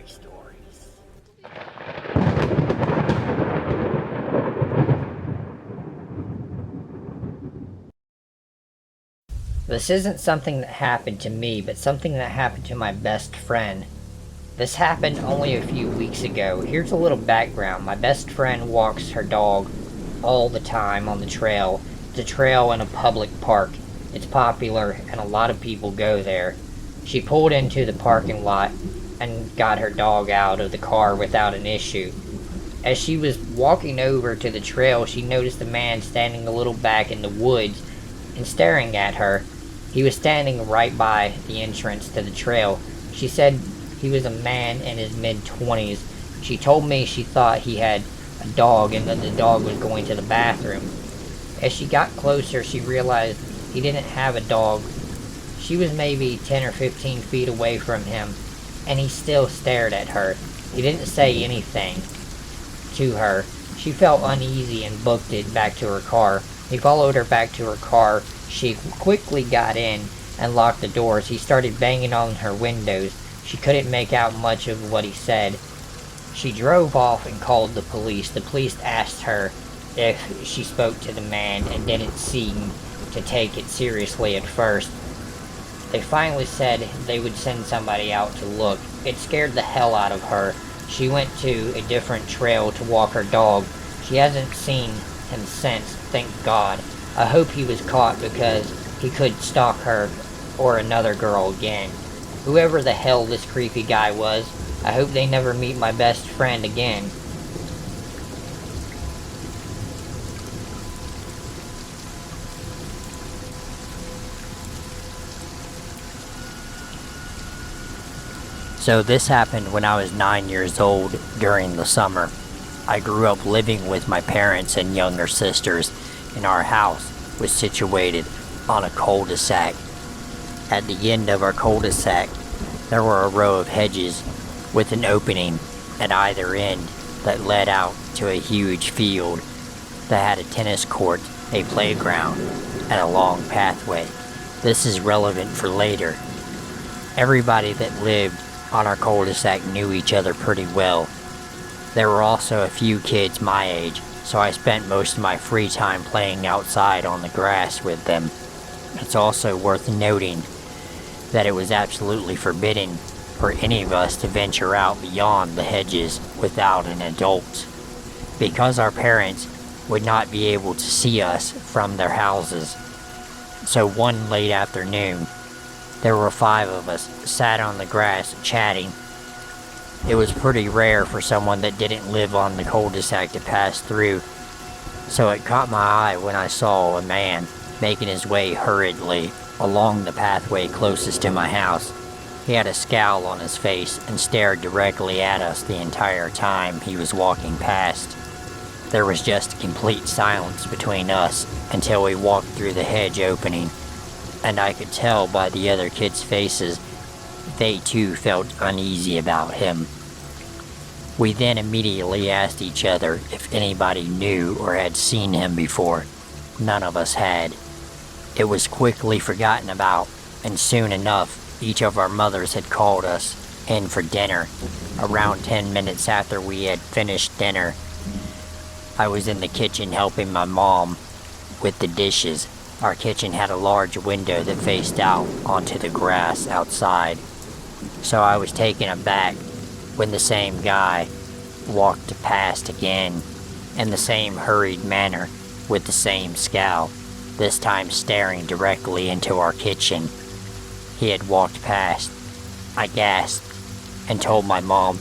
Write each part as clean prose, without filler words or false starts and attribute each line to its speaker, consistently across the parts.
Speaker 1: stories. This isn't something that happened to me, but something that happened to my best friend. This happened only a few weeks ago. Here's a little background. My best friend walks her dog all the time on the trail. It's a trail in a public park. It's popular and a lot of people go there. She pulled into the parking lot and got her dog out of the car without an issue. As she was walking over to the trail, she noticed a man standing a little back in the woods and staring at her. He was standing right by the entrance to the trail. She said he was a man in his mid-20s. She told me she thought he had a dog and that the dog was going to the bathroom. As she got closer, she realized he didn't have a dog. She was maybe 10 or 15 feet away from him, and he still stared at her. He didn't say anything to her. She felt uneasy and booked it back to her car. He followed her back to her car. She quickly got in and locked the doors. He started banging on her windows. She couldn't make out much of what he said. She drove off and called the police. The police asked her if she spoke to the man and didn't seem to take it seriously at first. They finally said they would send somebody out to look. It scared the hell out of her. She went to a different trail to walk her dog. She hasn't seen him since, thank God. I hope he was caught because he could stalk her or another girl again. Whoever the hell this creepy guy was, I hope they never meet my best friend again. So this happened when I was 9 years old during the summer. I grew up living with my parents and younger sisters, and our house was situated on a cul-de-sac. At the end of our cul-de-sac, there were a row of hedges with an opening at either end that led out to a huge field that had a tennis court, a playground, and a long pathway. This is relevant for later. Everybody that lived on our cul-de-sac knew each other pretty well. There were also a few kids my age, so I spent most of my free time playing outside on the grass with them. It's also worth noting that it was absolutely forbidden for any of us to venture out beyond the hedges without an adult, because our parents would not be able to see us from their houses. So one late afternoon, there were 5 of us sat on the grass chatting. It was pretty rare for someone that didn't live on the cul-de-sac to pass through, so it caught my eye when I saw a man making his way hurriedly along the pathway closest to my house. He had a scowl on his face and stared directly at us the entire time he was walking past. There was just complete silence between us until we walked through the hedge opening, and I could tell by the other kids' faces they too felt uneasy about him. We then immediately asked each other if anybody knew or had seen him before. None of us had. It was quickly forgotten about, and soon enough, each of our mothers had called us in for dinner. Around 10 minutes after we had finished dinner, I was in the kitchen helping my mom with the dishes. Our kitchen had a large window that faced out onto the grass outside, so I was taken aback when the same guy walked past again in the same hurried manner with the same scowl, this time staring directly into our kitchen. He had walked past. I gasped and told my mom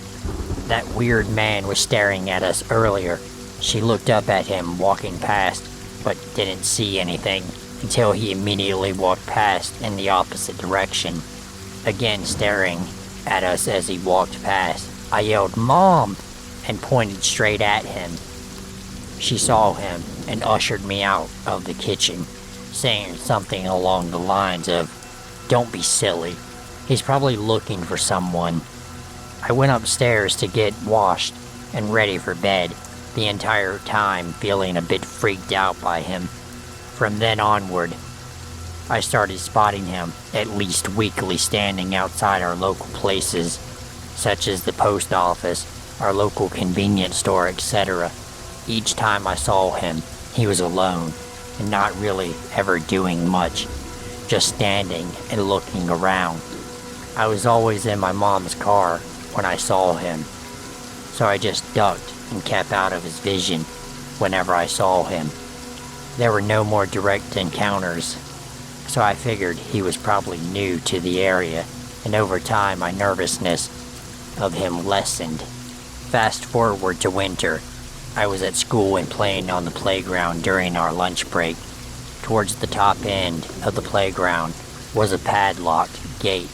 Speaker 1: that weird man was staring at us earlier. She looked up at him walking past, but didn't see anything until he immediately walked past in the opposite direction, again staring at us as he walked past. I yelled, "Mom!" and pointed straight at him. She saw him and ushered me out of the kitchen, saying something along the lines of, "Don't be silly. He's probably looking for someone." I went upstairs to get washed and ready for bed, the entire time feeling a bit freaked out by him. From then onward, I started spotting him at least weekly standing outside our local places, such as the post office, our local convenience store, etc. Each time I saw him, he was alone and not really ever doing much, just standing and looking around. I was always in my mom's car when I saw him, so I just ducked and kept out of his vision whenever I saw him. There were no more direct encounters, so I figured he was probably new to the area, and over time my nervousness of him lessened. Fast forward to winter. I was at school and playing on the playground during our lunch break. Towards the top end of the playground was a padlocked gate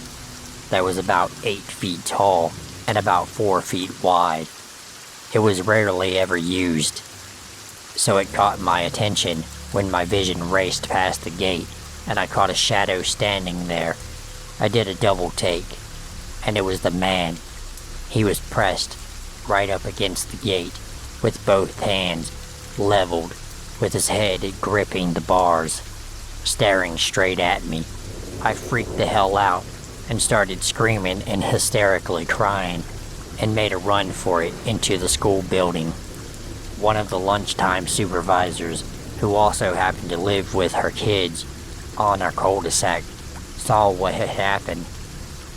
Speaker 1: that was about 8 feet tall and about 4 feet wide. It was rarely ever used, so it caught my attention when my vision raced past the gate and I caught a shadow standing there. I did a double take, and it was the man. He was pressed right up against the gate with both hands leveled, with his head gripping the bars, staring straight at me. I freaked the hell out and started screaming and hysterically crying and made a run for it into the school building. One of the lunchtime supervisors, who also happened to live with her kids on our cul-de-sac, saw what had happened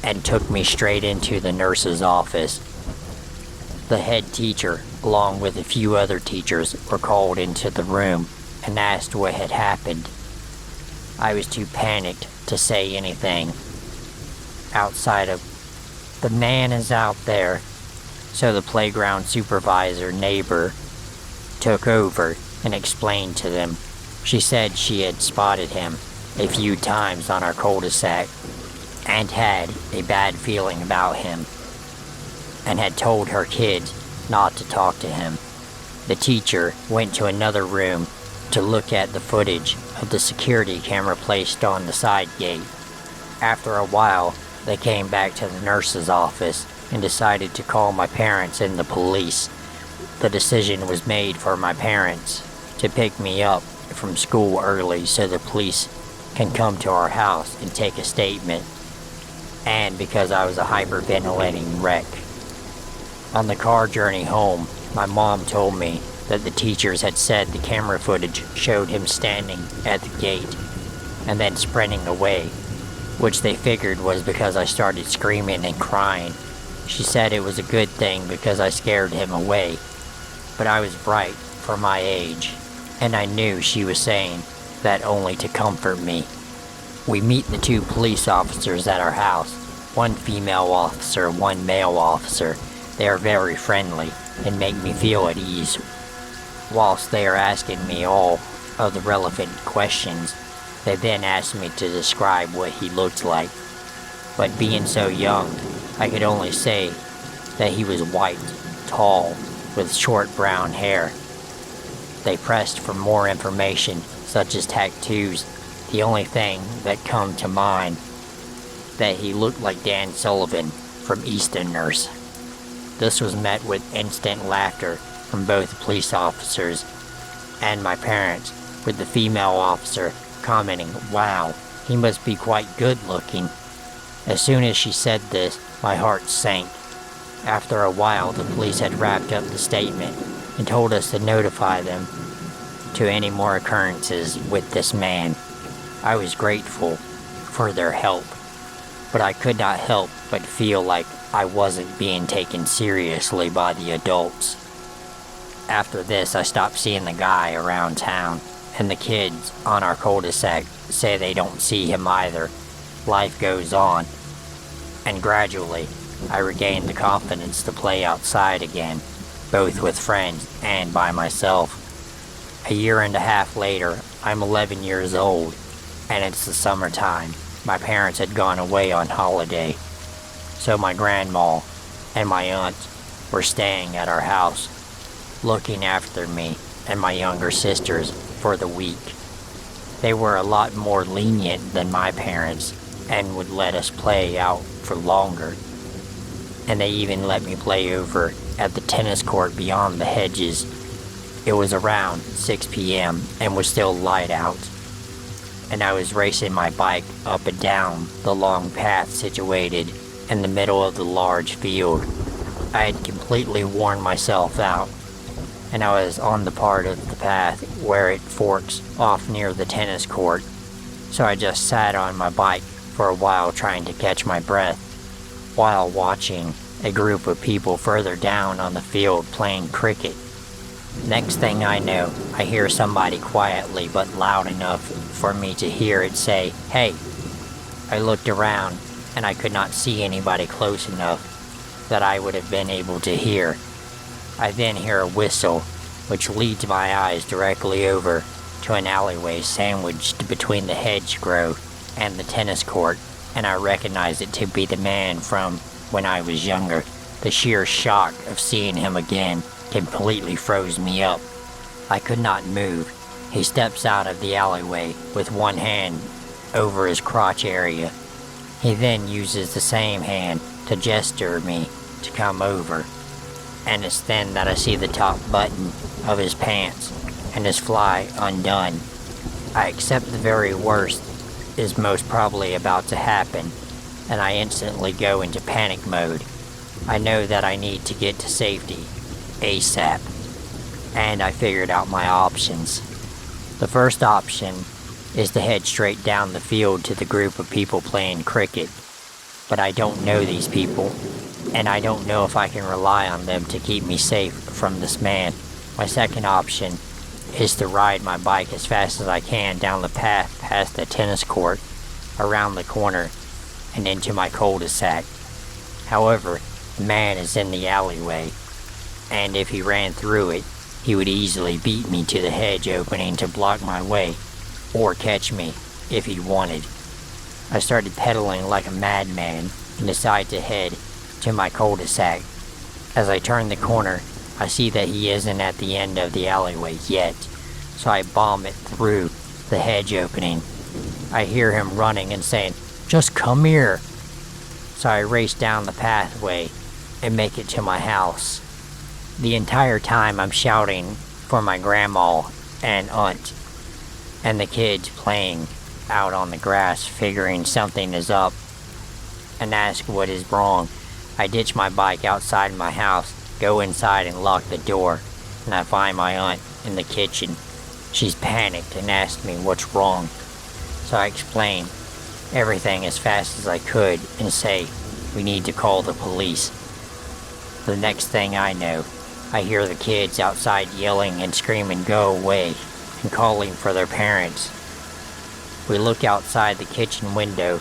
Speaker 1: and took me straight into the nurse's office. The head teacher, along with a few other teachers, were called into the room and asked what had happened. I was too panicked to say anything outside of, "The man is out there." So the playground supervisor neighbor took over and explained to them. She said she had spotted him a few times on our cul-de-sac and had a bad feeling about him, and had told her kids not to talk to him. The teacher went to another room to look at the footage of the security camera placed on the side gate. After a while, they came back to the nurse's office and decided to call my parents and the police. The decision was made for my parents to pick me up from school early so the police can come to our house and take a statement, and because I was a hyperventilating wreck. On the car journey home, my mom told me that the teachers had said the camera footage showed him standing at the gate and then sprinting away, which they figured was because I started screaming and crying. She said it was a good thing because I scared him away, but I was bright for my age, and I knew she was saying that only to comfort me. We meet the 2 police officers at our house, 1 female officer, 1 male officer. They are very friendly and make me feel at ease. Whilst they are asking me all of the relevant questions, they then asked me to describe what he looked like. But being so young, I could only say that he was white, tall, with short brown hair. They pressed for more information, such as tattoos. The only thing that come to mind, that he looked like Dan Sullivan from EastEnders. This was met with instant laughter from both police officers and my parents, with the female officer commenting, "Wow, he must be quite good looking." As soon as she said this, my heart sank. After a while, the police had wrapped up the statement and told us to notify them to any more occurrences with this man. I was grateful for their help, but I could not help but feel like I wasn't being taken seriously by the adults. After this, I stopped seeing the guy around town, and the kids on our cul-de-sac say they don't see him either. Life goes on, and gradually, I regained the confidence to play outside again, both with friends and by myself. A year and a half later, I'm 11 years old, and it's the summertime. My parents had gone away on holiday, so my grandma and my aunt were staying at our house, looking after me and my younger sisters for the week. They were a lot more lenient than my parents and would let us play out for longer. And they even let me play over at the tennis court beyond the hedges. It was around 6 p.m. and was still light out, and I was racing my bike up and down the long path situated in the middle of the large field. I had completely worn myself out, and I was on the part of the path where it forks off near the tennis court, so I just sat on my bike for a while trying to catch my breath, while watching a group of people further down on the field playing cricket. Next thing I know, I hear somebody quietly but loud enough for me to hear it say, "Hey." I looked around, and I could not see anybody close enough that I would have been able to hear. I then hear a whistle, which leads my eyes directly over to an alleyway sandwiched between the hedgerow and the tennis court, and I recognize it to be the man from when I was younger. The sheer shock of seeing him again completely froze me up. I could not move. He steps out of the alleyway with one hand over his crotch area. He then uses the same hand to gesture me to come over, and it's then that I see the top button of his pants and his fly undone. I accept the very worst is most probably about to happen, and I instantly go into panic mode. I know that I need to get to safety ASAP, and I figured out my options. The first option is to head straight down the field to the group of people playing cricket, but I don't know these people, and I don't know if I can rely on them to keep me safe from this man. My second option is to ride my bike as fast as I can down the path past the tennis court, around the corner, and into my cul-de-sac. However, the man is in the alleyway, and if he ran through it, he would easily beat me to the hedge opening to block my way, or catch me if he wanted. I started pedaling like a madman and decided to head to my cul-de-sac. As I turn the corner, I see that he isn't at the end of the alleyway yet, so I bomb it through the hedge opening. I hear him running and saying, "Just come here." So I race down the pathway and make it to my house. The entire time I'm shouting for my grandma and aunt, and the kids playing out on the grass figuring something is up, and ask what is wrong. I ditch my bike outside my house, go inside and lock the door, and I find my aunt in the kitchen. She's panicked and asked me what's wrong. So I explain everything as fast as I could and say we need to call the police. The next thing I know, I hear the kids outside yelling and screaming "Go away" and calling for their parents. We look outside the kitchen window,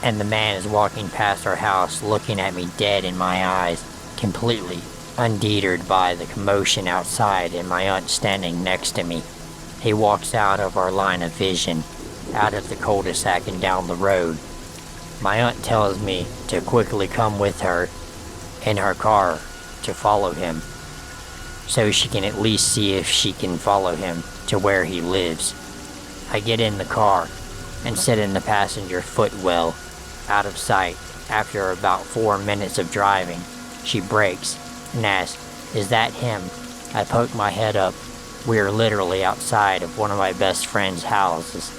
Speaker 1: and the man is walking past our house looking at me dead in my eyes, completely undeterred by the commotion outside and my aunt standing next to me. He walks out of our line of vision, out of the cul-de-sac and down the road. My aunt tells me to quickly come with her in her car to follow him, so she can at least see if she can follow him to where he lives. I get in the car and sit in the passenger footwell, out of sight. After about 4 minutes of driving, she brakes and asks, "Is that him?" I poke my head up. We are literally outside of one of my best friend's houses.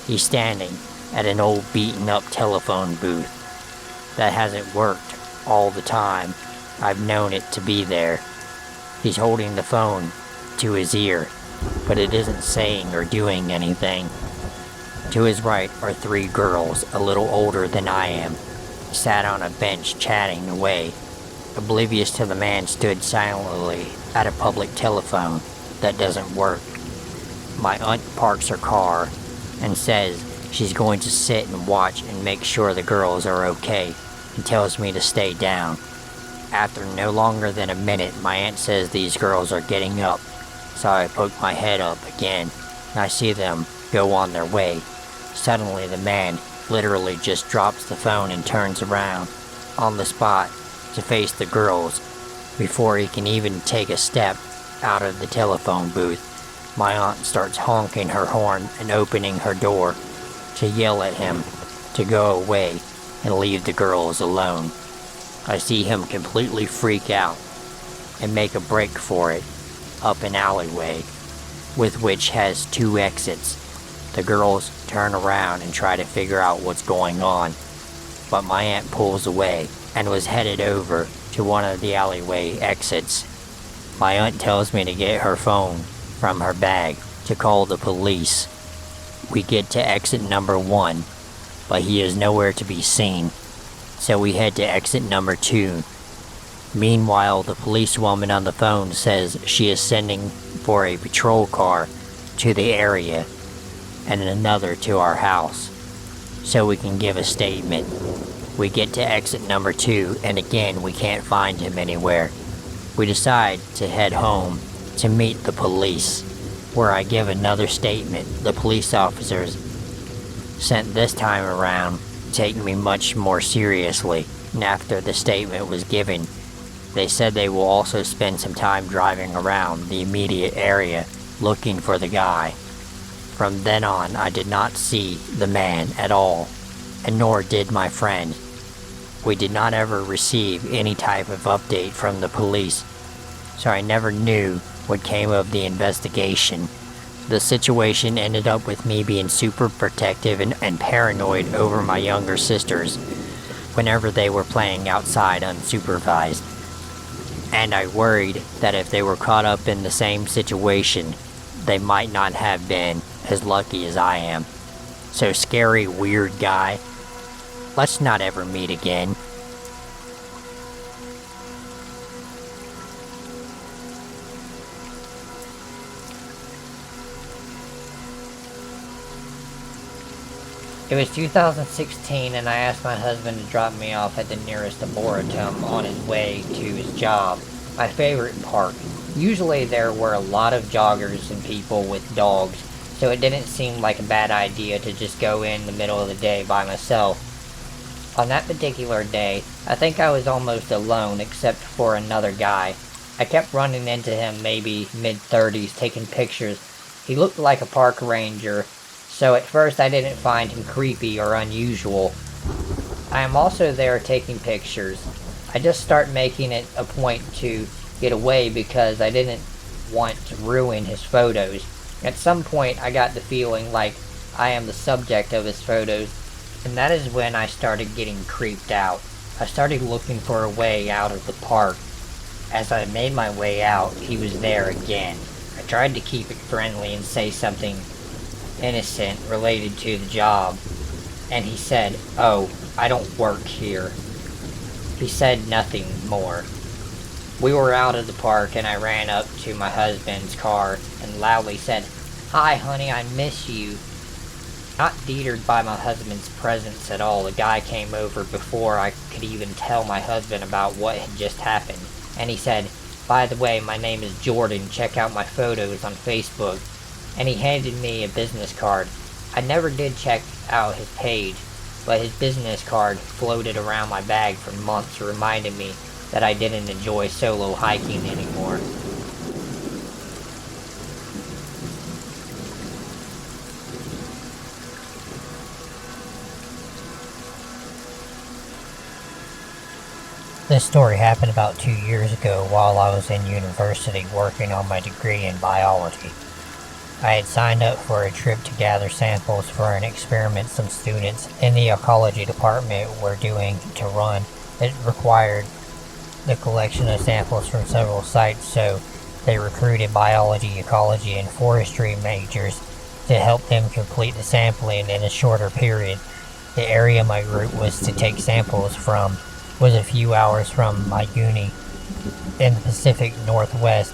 Speaker 1: He's standing at an old beaten-up telephone booth that hasn't worked all the time I've known it to be there. He's holding the phone to his ear, but it isn't saying or doing anything. To his right are 3 girls, a little older than I am, sat on a bench chatting away. Oblivious to the man stood silently at a public telephone that doesn't work. My aunt parks her car and says she's going to sit and watch and make sure the girls are okay, and tells me to stay down. After no longer than a minute, my aunt says these girls are getting up, so I poke my head up again, and I see them go on their way. Suddenly the man literally just drops the phone and turns around on the spot to face the girls. Before he can even take a step out of the telephone booth, my aunt starts honking her horn and opening her door to yell at him to go away and leave the girls alone. I see him completely freak out and make a break for it up an alleyway, with which has 2 exits. The girls turn around and try to figure out what's going on. but my aunt pulls away and was headed over to one of the alleyway exits. My aunt tells me to get her phone from her bag to call the police. We get to exit number 1, but he is nowhere to be seen, so we head to exit number 2. Meanwhile, the policewoman on the phone says she is sending for a patrol car to the area and another to our house, so we can give a statement. We get to exit number 2, and again we can't find him anywhere. We decide to head home to meet the police, where I give another statement. The police officers sent this time around take me much more seriously, and after the statement was given, they said they will also spend some time driving around the immediate area looking for the guy. From then on, I did not see the man at all, and nor did my friend. We did not ever receive any type of update from the police, so I never knew what came of the investigation. The situation ended up with me being super protective and paranoid over my younger sisters whenever they were playing outside unsupervised. And I worried that if they were caught up in the same situation, they might not have been as lucky as I am. So scary, weird guy, let's not ever meet again. It was 2016, and I asked my husband to drop me off at the nearest arboretum on his way to his job, my favorite park. Usually there were a lot of joggers and people with dogs, so it didn't seem like a bad idea to just go in the middle of the day by myself. On that particular day, I think I was almost alone except for another guy. I kept running into him, maybe mid-30s, taking pictures. He looked like a park ranger, so at first I didn't find him creepy or unusual. I am also there taking pictures. I just start making it a point to get away because I didn't want to ruin his photos. At some point I got the feeling like I am the subject of his photos, and that is when I started getting creeped out. I started looking for a way out of the park. As I made my way out, he was there again. I tried to keep it friendly and say something innocent related to the job, and he said, "Oh, I don't work here." He said nothing more. We were out of the park, and I ran up to my husband's car and loudly said, "Hi honey, I miss you." Not deterred by my husband's presence at all, the guy came over before I could even tell my husband about what had just happened, and he said, "By the way, my name is Jordan, check out my photos on Facebook." And he handed me a business card. I never did check out his page, but his business card floated around my bag for months, reminding me that I didn't enjoy solo hiking anymore. This story happened about 2 years ago while I was in university working on my degree in biology. I had signed up for a trip to gather samples for an experiment some students in the ecology department were doing to run. It required the collection of samples from several sites, so they recruited biology, ecology, and forestry majors to help them complete the sampling in a shorter period. The area my group was to take samples from was a few hours from my uni in the Pacific Northwest.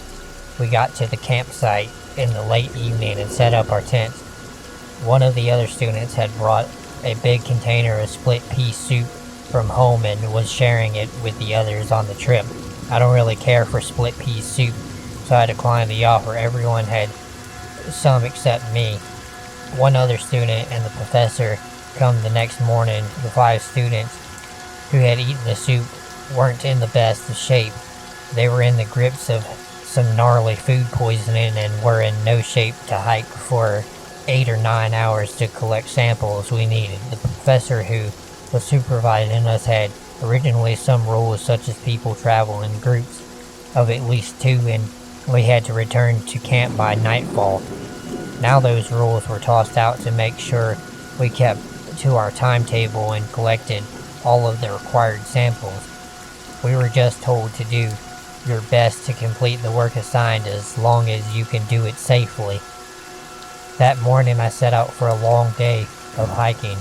Speaker 1: We got to the campsite in the late evening and set up our tents. One of the other students had brought a big container of split pea soup from home and was sharing it with the others on the trip. I don't really care for split pea soup, so I declined the offer. Everyone had some except me. One other student and the professor come the next morning. The 5 students who had eaten the soup weren't in the best of shape. They were in the grips of some gnarly food poisoning and were in no shape to hike for 8 or 9 hours to collect samples we needed. The professor who was supervising us had originally some rules, such as people travel in groups of at least 2 and we had to return to camp by nightfall. Now those rules were tossed out to make sure we kept to our timetable and collected all of the required samples. We were just told to do your best to complete the work assigned as long as you can do it safely. That morning I set out for a long day of hiking.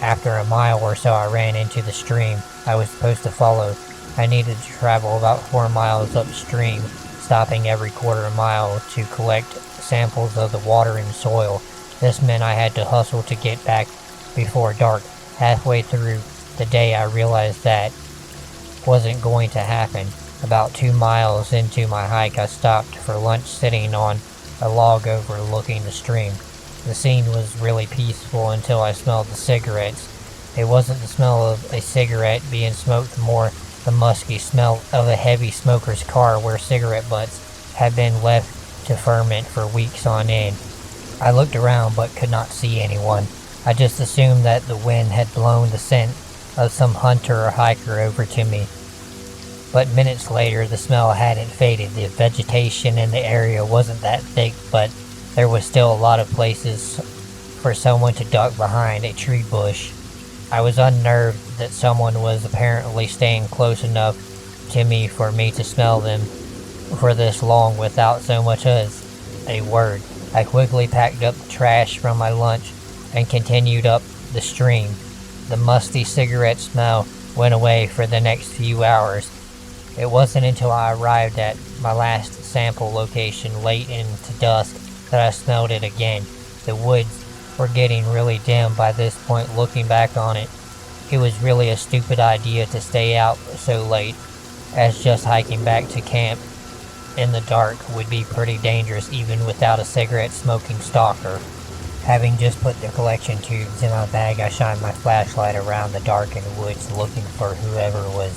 Speaker 1: After a mile or so I ran into the stream I was supposed to follow. I needed to travel about 4 miles upstream, stopping every quarter mile to collect samples of the water and soil. This meant I had to hustle to get back before dark. Halfway through the day I realized that wasn't going to happen. About 2 miles into my hike I stopped for lunch sitting on a log overlooking the stream. The scene was really peaceful until I smelled the cigarettes. It wasn't the smell of a cigarette being smoked, more the musky smell of a heavy smoker's car where cigarette butts had been left to ferment for weeks on end. I looked around but could not see anyone. I just assumed that the wind had blown the scent of some hunter or hiker over to me. But minutes later, the smell hadn't faded. The vegetation in the area wasn't that thick, but there was still a lot of places for someone to duck behind a tree bush. I was unnerved that someone was apparently staying close enough to me for me to smell them for this long without so much as a word. I quickly packed up the trash from my lunch and continued up the stream. The musty cigarette smell went away for the next few hours. It wasn't until I arrived at my last sample location late into dusk that I smelled it again. The woods were getting really dim by this point. Looking back on it, it was really a stupid idea to stay out so late, as just hiking back to camp in the dark would be pretty dangerous even without a cigarette-smoking stalker. Having just put the collection tubes in my bag, I shined my flashlight around the darkened woods looking for whoever was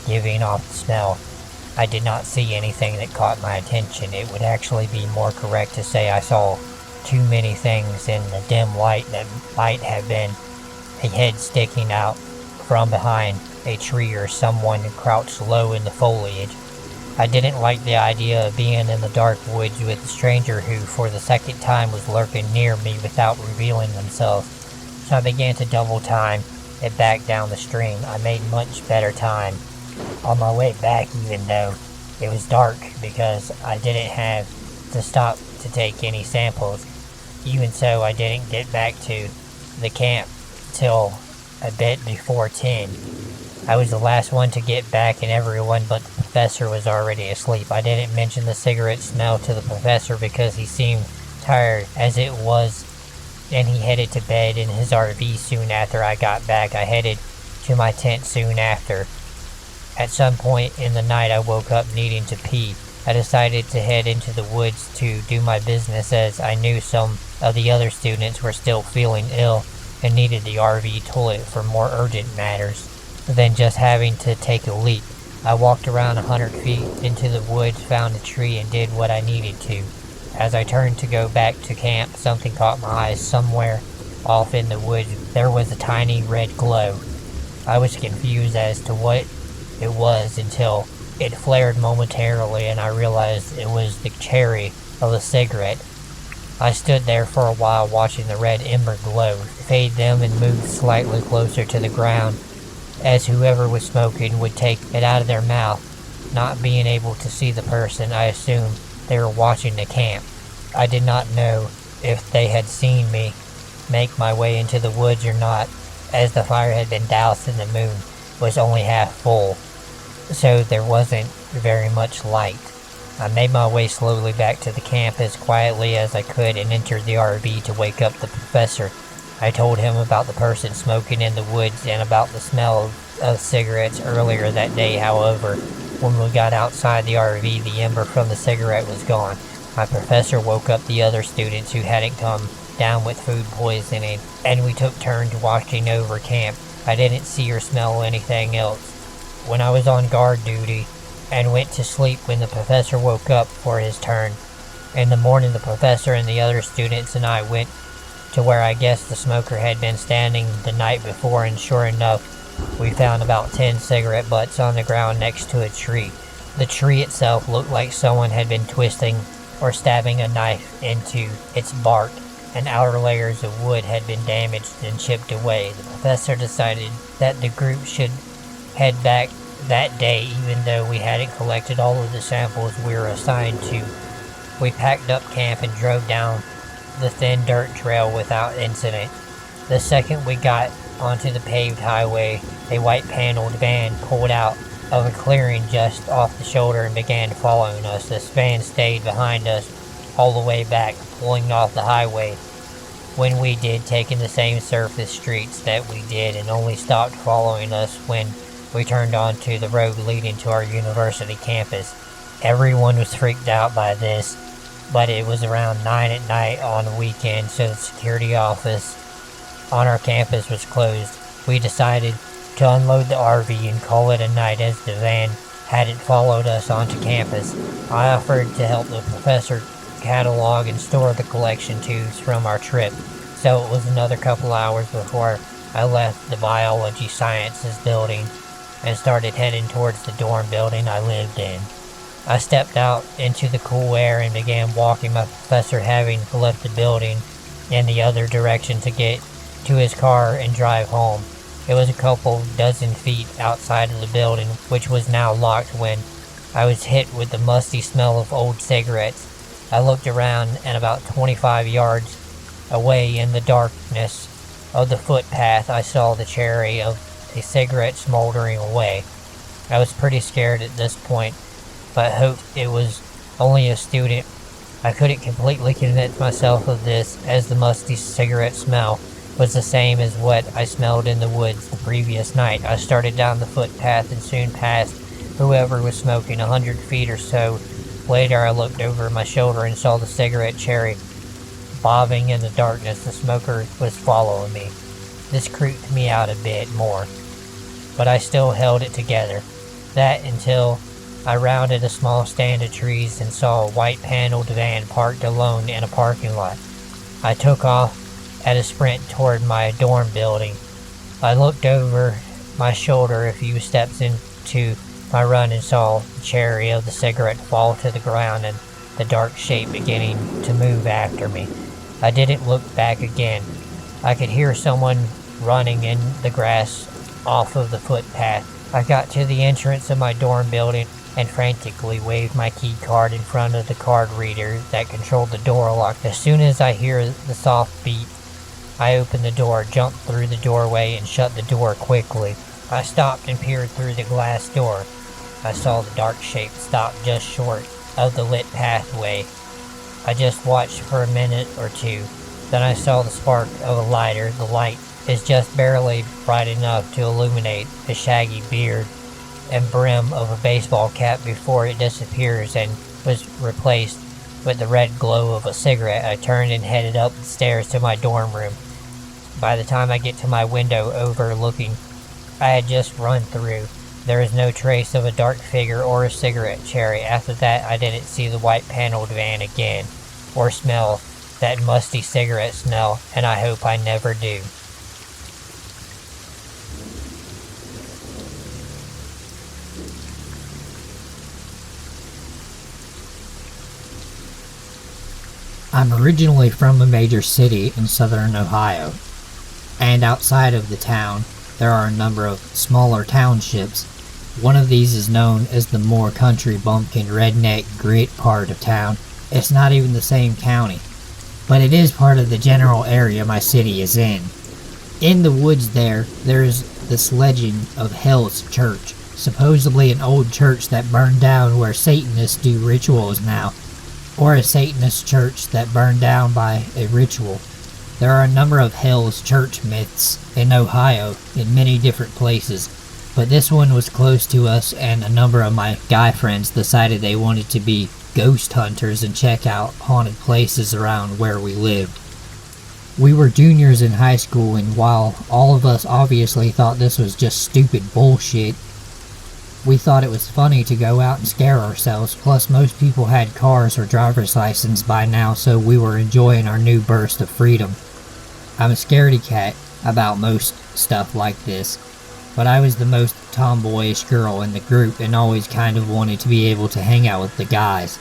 Speaker 1: giving off the smell. I did not see anything that caught my attention. It would actually be more correct to say I saw too many things in the dim light that might have been a head sticking out from behind a tree or someone crouched low in the foliage. I didn't like the idea of being in the dark woods with a stranger who for the second time was lurking near me without revealing themselves. So I began to double time it back down the stream. I made much better time on my way back, even though it was dark, because I didn't have to stop to take any samples. Even so, I didn't get back to the camp till a bit before 10. I was the last one to get back, and everyone but the professor was already asleep. I didn't mention the cigarette smell to the professor because he seemed tired as it was, and he headed to bed in his RV soon after I got back. I headed to my tent soon after. At some point in the night, I woke up needing to pee. I decided to head into the woods to do my business, as I knew some of the other students were still feeling ill and needed the RV toilet for more urgent matters than just having to take a leak. I walked around 100 feet into the woods, found a tree, and did what I needed to. As I turned to go back to camp, something caught my eyes. Somewhere off in the woods, there was a tiny red glow. I was confused as to what it was until it flared momentarily and I realized it was the cherry of a cigarette. I stood there for a while watching the red ember glow fade dim and move slightly closer to the ground as whoever was smoking would take it out of their mouth. Not being able to see the person, I assumed they were watching the camp. I did not know if they had seen me make my way into the woods or not, as the fire had been doused and the moon was only half full, so there wasn't very much light. I made my way slowly back to the camp as quietly as I could and entered the RV to wake up the professor. I told him about the person smoking in the woods and about the smell of cigarettes earlier that day. However, when we got outside the RV, the ember from the cigarette was gone. My professor woke up the other students who hadn't come down with food poisoning, and we took turns watching over camp. I didn't see or smell anything else. When I was on guard duty and went to sleep when the professor woke up for his turn. In the morning, the professor and the other students and I went to where I guess the smoker had been standing the night before, and sure enough, we found about 10 cigarette butts on the ground next to a tree. The tree itself looked like someone had been twisting or stabbing a knife into its bark. and outer layers of wood had been damaged and chipped away. The professor decided that the group should head back that day, even though we hadn't collected all of the samples we were assigned to. We packed up camp and drove down the thin dirt trail without incident. The second we got onto the paved highway, a white paneled van pulled out of a clearing just off the shoulder and began following us. This van stayed behind us all the way back, pulling off the highway when we did, taking the same surface streets that we did, and only stopped following us when we turned onto the road leading to our university campus. Everyone was freaked out by this, but it was around 9 at night on a weekend, so the security office on our campus was closed. We decided to unload the RV and call it a night, as the van hadn't followed us onto campus. I offered to help the professor catalog and store the collection tubes from our trip, so it was another couple hours before I left the biology sciences building and started heading towards the dorm building I lived in. I stepped out into the cool air and began walking, my professor having left the building in the other direction to get to his car and drive home. It was a couple dozen feet outside of the building, which was now locked, when I was hit with the musty smell of old cigarettes. I looked around, and about 25 yards away in the darkness of the footpath, I saw the cherry of a cigarette smoldering away. I was pretty scared at this point, but hoped it was only a student. I couldn't completely convince myself of this, as the musty cigarette smell was the same as what I smelled in the woods the previous night. I started down the footpath and soon passed whoever was smoking. 100 feet or so later, I looked over my shoulder and saw the cigarette cherry bobbing in the darkness. The smoker was following me. This creeped me out a bit more, but I still held it together. That until I rounded a small stand of trees and saw a white paneled van parked alone in a parking lot. I took off at a sprint toward my dorm building. I looked over my shoulder a few steps into my run and saw the cherry of the cigarette fall to the ground and the dark shape beginning to move after me. I didn't look back again. I could hear someone running in the grass off of the footpath. I got to the entrance of my dorm building and frantically waved my key card in front of the card reader that controlled the door lock. As soon as I hear the soft beat, I opened the door, jumped through the doorway, and shut the door quickly. I stopped and peered through the glass door. I saw the dark shape stop just short of the lit pathway. I just watched for a minute or two. Then I saw the spark of a lighter. The light is just barely bright enough to illuminate the shaggy beard and brim of a baseball cap before it disappears and was replaced with the red glow of a cigarette. I turned and headed up the stairs to my dorm room. By the time I get to my window overlooking I had just run through, there is no trace of a dark figure or a cigarette cherry. After that, I didn't see the white paneled van again, or smell that musty cigarette smell, and I hope I never do. I'm originally from a major city in southern Ohio, and outside of the town, there are a number of smaller townships. One of these is known as the more country bumpkin redneck grit part of town. It's not even the same county, but it is part of the general area my city is in. In the woods there's this legend of Hell's Church, supposedly an old church that burned down where Satanists do rituals now, or a Satanist church that burned down by a ritual. There are a number of Hell's Church myths in Ohio in many different places, but this one was close to us, and a number of my guy friends decided they wanted to be ghost hunters and check out haunted places around where we lived. We were juniors in high school, and while all of us obviously thought this was just stupid bullshit, we thought it was funny to go out and scare ourselves. Plus, most people had cars or driver's license by now, so we were enjoying our new burst of freedom. I'm a scaredy cat about most stuff like this, but I was the most tomboyish girl in the group and always kind of wanted to be able to hang out with the guys.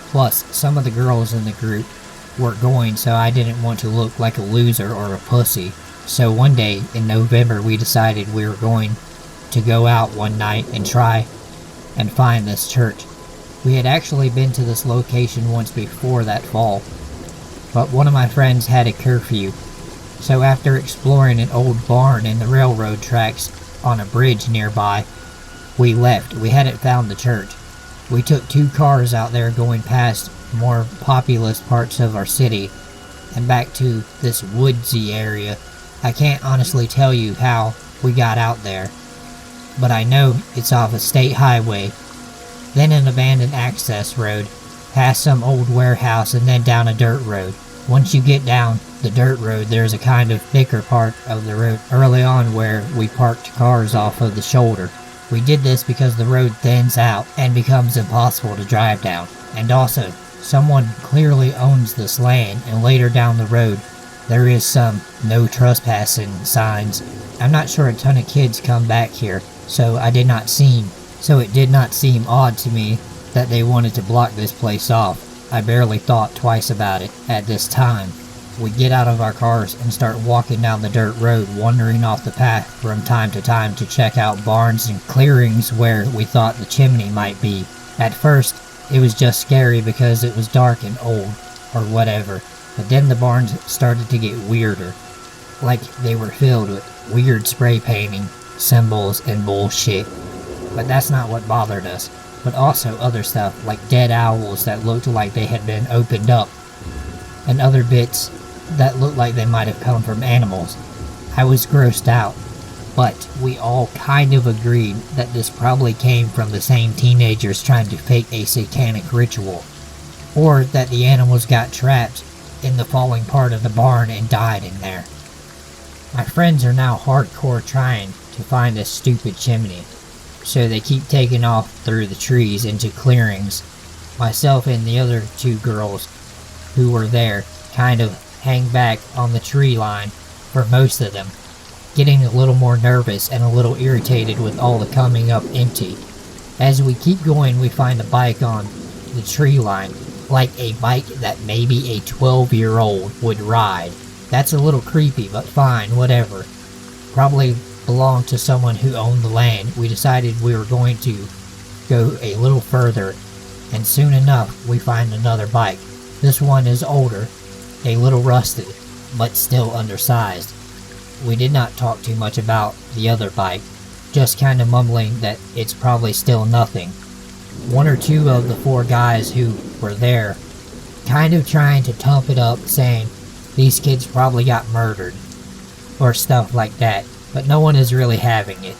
Speaker 1: Plus, some of the girls in the group
Speaker 2: were going, so I didn't want to look like a loser or a pussy. So one day in November, we decided we were going to go out one night and try and find this church. We had actually been to this location once before that fall, but one of my friends had a curfew. So after exploring an old barn and the railroad tracks on a bridge nearby, we left. We hadn't found the church. We took 2 cars out there going past more populous parts of our city and back to this woodsy area. I can't honestly tell you how we got out there, but I know it's off a state highway, then an abandoned access road, past some old warehouse, and then down a dirt road. Once you get down the dirt road, there's a kind of thicker part of the road early on where we parked cars off of the shoulder. We did this because the road thins out and becomes impossible to drive down. And also, someone clearly owns this land, and later down the road, there is some no trespassing signs. I'm not sure a ton of kids come back here, so it did not seem odd to me that they wanted to block this place off. I barely thought twice about it at this time. We get out of our cars and start walking down the dirt road, wandering off the path from time to time to check out barns and clearings where we thought the chimney might be. At first, it was just scary because it was dark and old, or whatever, but then the barns started to get weirder, like they were filled with weird spray painting, symbols, and bullshit. But that's not what bothered us, but also other stuff like dead owls that looked like they had been opened up, and other bits that looked like they might have come from animals. I was grossed out, but we all kind of agreed that this probably came from the same teenagers trying to fake a satanic ritual, or that the animals got trapped in the falling part of the barn and died in there. My friends are now hardcore trying to find this stupid chimney, so they keep taking off through the trees into clearings. Myself and the other 2 girls who were there kind of hang back on the tree line for most of them, getting a little more nervous and a little irritated with all the coming up empty. As we keep going, we find a bike on the tree line, like a bike that maybe a 12-year-old would ride. That's a little creepy, but fine, whatever. Probably belonged to someone who owned the land. We decided we were going to go a little further, and soon enough we find another bike. This one is older, a little rusted, but still undersized. We did not talk too much about the other bike, just kind of mumbling that it's probably still nothing. 1 or 2 of the 4 guys who were there kind of trying to pump it up, saying these kids probably got murdered, or stuff like that, but no one is really having it.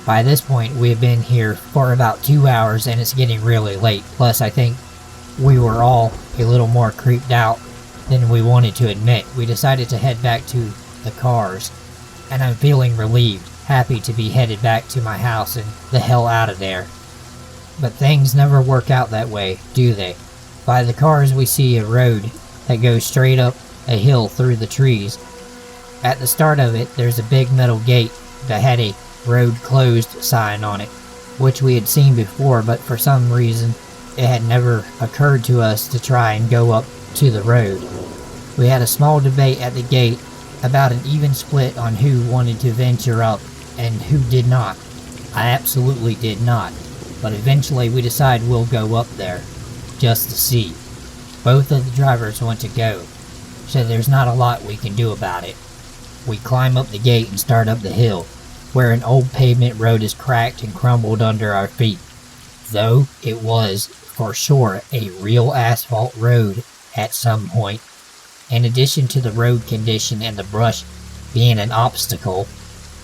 Speaker 2: By this point, we have been here for about 2 hours and it's getting really late. Plus, I think we were all a little more creeped out than we wanted to admit. We decided to head back to the cars, and I'm feeling relieved, happy to be headed back to my house and the hell out of there. But things never work out that way, do they? By the cars, we see a road that goes straight up a hill through the trees. At the start of it, there's a big metal gate that had a road closed sign on it, which we had seen before, but for some reason it had never occurred to us to try and go up to the road. We had a small debate at the gate about an even split on who wanted to venture up and who did not. I absolutely did not, but eventually we decided we'll go up there, just to see. Both of the drivers want to go, so there's not a lot we can do about it. We climb up the gate and start up the hill, where an old pavement road is cracked and crumbled under our feet. Though it was, for sure, a real asphalt road at some point. In addition to the road condition and the brush being an obstacle,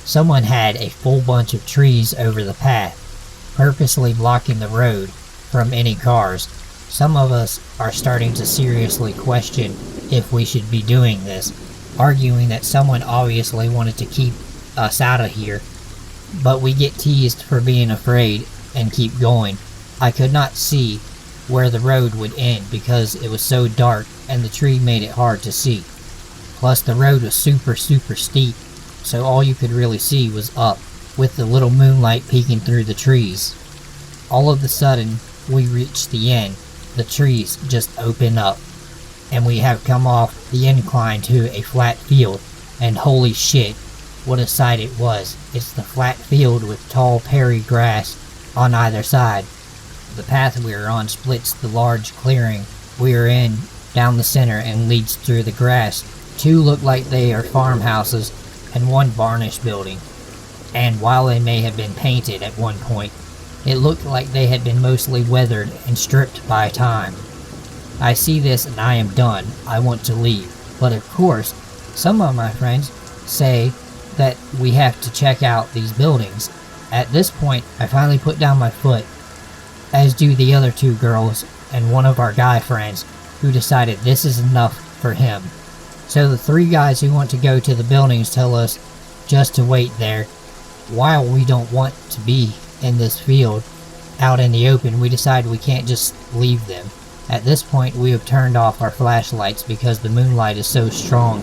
Speaker 2: someone had a full bunch of trees over the path, purposely blocking the road from any cars. Some of us are starting to seriously question if we should be doing this, arguing that someone obviously wanted to keep us out of here, but we get teased for being afraid and keep going. I could not see where the road would end because it was so dark and the tree made it hard to see. Plus the road was super steep, so all you could really see was up, with the little moonlight peeking through the trees. All of a sudden, we reached the end. The trees just open up. and we have come off the incline to a flat field, and holy shit, what a sight it was. It's the flat field with tall prairie grass on either side. The path we are on splits the large clearing we are in down the center and leads through the grass. Two look like they are farmhouses and one varnished building, and while they may have been painted at one point, it looked like they had been mostly weathered and stripped by time. I see this and I am done. I want to leave. But of course, some of my friends say that we have to check out these buildings. At this point, I finally put down my foot, as do the other two girls and one of our guy friends, who decided this is enough for him. So the three guys who want to go to the buildings tell us just to wait there. While we don't want to be in this field out in the open, we decide we can't just leave them. At this point, we have turned off our flashlights because the moonlight is so strong.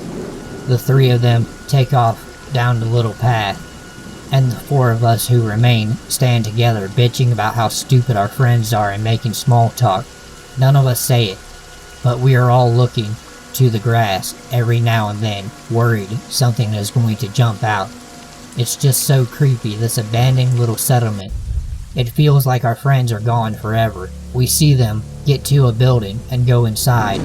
Speaker 2: The three of them take off down the little path, and the four of us who remain stand together, bitching about how stupid our friends are and making small talk. None of us say it, but we are all looking to the grass every now and then, worried something is going to jump out. It's just so creepy, this abandoned little settlement. It feels like our friends are gone forever. We see them get to a building and go inside.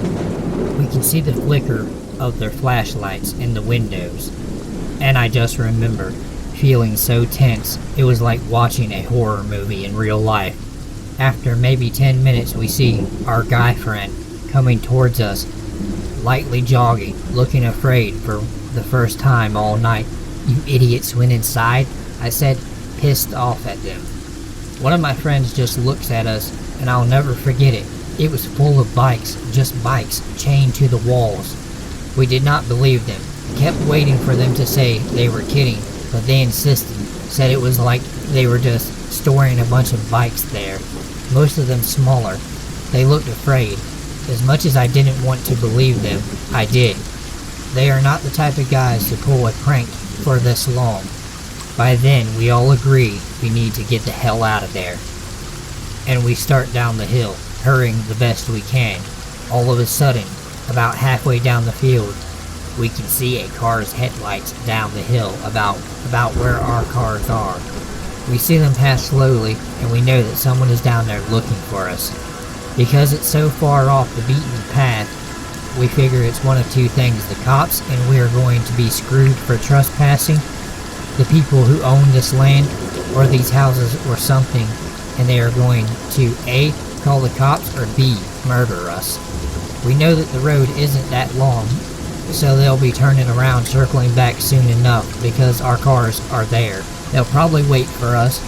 Speaker 2: We can see the flicker of their flashlights in the windows. And I just remember feeling so tense, it was like watching a horror movie in real life. After maybe 10 minutes, we see our guy friend coming towards us, lightly jogging, looking afraid for the first time all night. "You idiots went inside?" I said, pissed off at them. One of my friends just looks at us, and I'll never forget it. It was full of bikes, just bikes, chained to the walls. We did not believe them, kept waiting for them to say they were kidding, but they insisted, said it was like they were just storing a bunch of bikes there, most of them smaller. They looked afraid. As much as I didn't want to believe them, I did. They are not the type of guys to pull a prank for this long. By then, we all agree we need to get the hell out of there. And we start down the hill, hurrying the best we can. All of a sudden, about halfway down the field, we can see a car's headlights down the hill about where our cars are. We see them pass slowly, and we know that someone is down there looking for us. Because it's so far off the beaten path, we figure it's one of two things: the cops and we are going to be screwed for trespassing, the people who own this land or these houses or something, and they are going to A, call the cops, or B, murder us. We know that the road isn't that long, so they'll be turning around, circling back soon enough because our cars are there. They'll probably wait for us.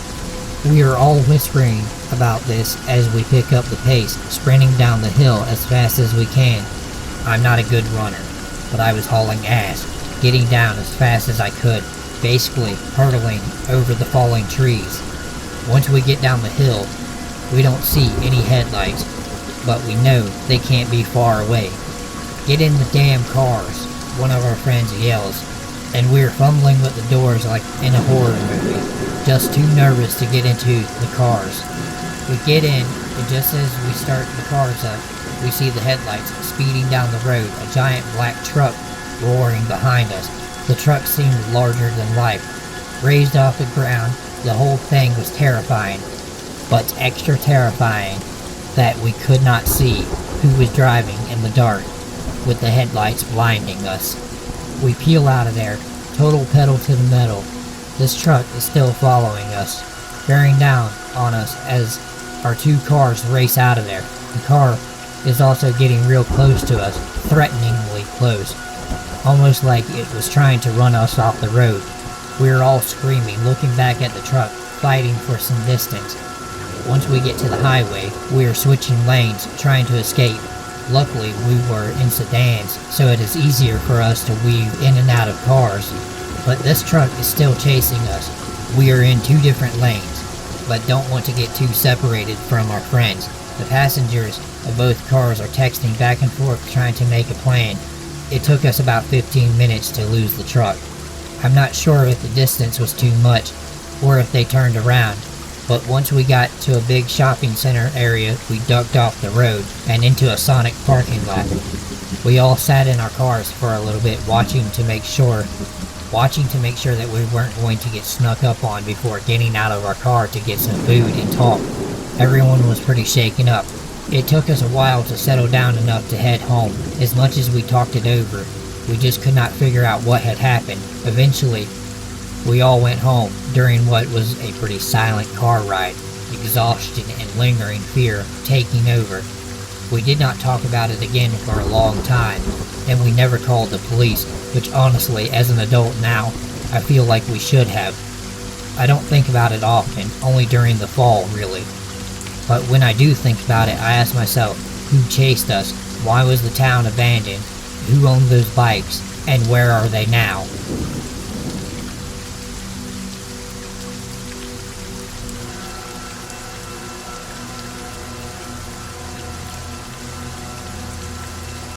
Speaker 2: We are all whispering about this as we pick up the pace, sprinting down the hill as fast as we can. I'm not a good runner, but I was hauling ass, getting down as fast as I could, basically hurtling over the falling trees. Once we get down the hill, we don't see any headlights, but we know they can't be far away. "Get in the damn cars," one of our friends yells, and we're fumbling with the doors like in a horror movie, just too nervous to get into the cars. We get in, and just as we start the cars up, we see the headlights speeding down the road, a giant black truck roaring behind us. The truck seemed larger than life. Raised off the ground, the whole thing was terrifying, but extra terrifying that we could not see who was driving in the dark, with the headlights blinding us. We peel out of there, total pedal to the metal. This truck is still following us, bearing down on us as our two cars race out of there. The car is also getting real close to us, threateningly close, almost like it was trying to run us off the road. We are all screaming, looking back at the truck, fighting for some distance. Once we get to the highway, we are switching lanes, trying to escape. Luckily, we were in sedans, so it is easier for us to weave in and out of cars. But this truck is still chasing us. We are in two different lanes, but don't want to get too separated from our friends. The passengers of both cars are texting back and forth, trying to make a plan. It took us about 15 minutes to lose the truck. I'm not sure if the distance was too much, or if they turned around, but once we got to a big shopping center area, we ducked off the road and into a Sonic parking lot. We all sat in our cars for a little bit, watching to make sure that we weren't going to get snuck up on before getting out of our car to get some food and talk. Everyone was pretty shaken up. It took us a while to settle down enough to head home. As much as we talked it over, we just could not figure out what had happened. Eventually, we all went home during what was a pretty silent car ride, exhaustion and lingering fear taking over. We did not talk about it again for a long time, and we never called the police, which honestly, as an adult now, I feel like we should have. I don't think about it often, only during the fall, really. But when I do think about it, I ask myself, who chased us? Why was the town abandoned? Who owned those bikes? And where are they now?